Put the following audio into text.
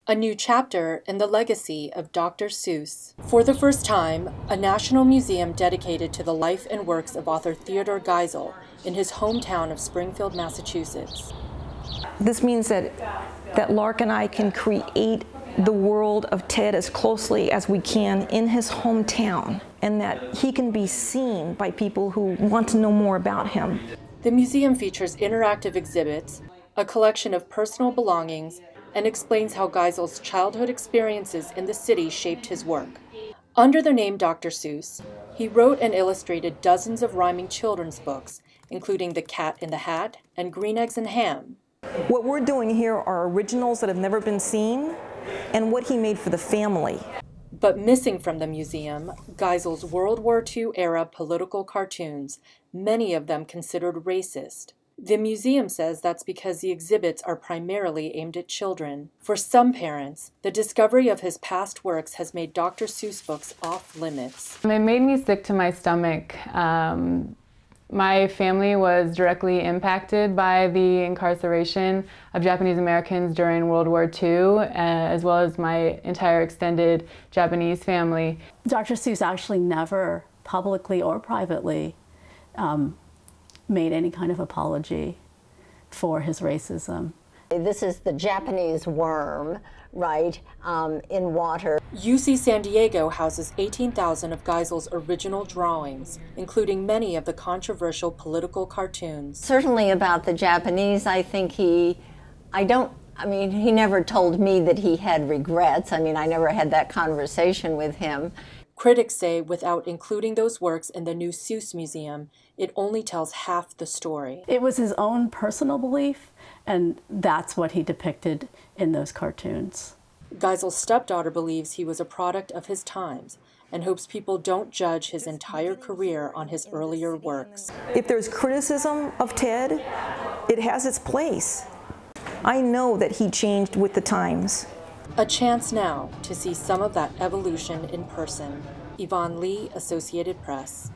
A new chapter in the legacy of Dr. Seuss. For the first time, a national museum dedicated to the life and works of author Theodore Geisel in his hometown of Springfield, Massachusetts. This means that Lark and I can create the world of Ted as closely as we can in his hometown, and that he can be seen by people who want to know more about him. The museum features interactive exhibits, a collection of personal belongings, and explains how Geisel's childhood experiences in the city shaped his work. Under the name Dr. Seuss, he wrote and illustrated dozens of rhyming children's books, including The Cat in the Hat and Green Eggs and Ham. What we're doing here are originals that have never been seen, and what he made for the family. But missing from the museum, Geisel's World War II-era political cartoons, many of them considered racist. The museum says that's because the exhibits are primarily aimed at children. For some parents, the discovery of his past works has made Dr. Seuss books off limits. It made me sick to my stomach. My family was directly impacted by the incarceration of Japanese Americans during World War II, as well as my entire extended Japanese family. Dr. Seuss actually never publicly or privately made any kind of apology for his racism. This is the Japanese worm, right, in water. UC San Diego houses 18,000 of Geisel's original drawings, including many of the controversial political cartoons. Certainly about the Japanese, I think he never told me that he had regrets. I mean, I never had that conversation with him. Critics say without including those works in the new Seuss Museum, it only tells half the story. It was his own personal belief, and that's what he depicted in those cartoons. Geisel's stepdaughter believes he was a product of his times and hopes people don't judge his entire career on his earlier works. If there's criticism of Ted, it has its place. I know that he changed with the times. A chance now to see some of that evolution in person. Yvonne Lee, Associated Press.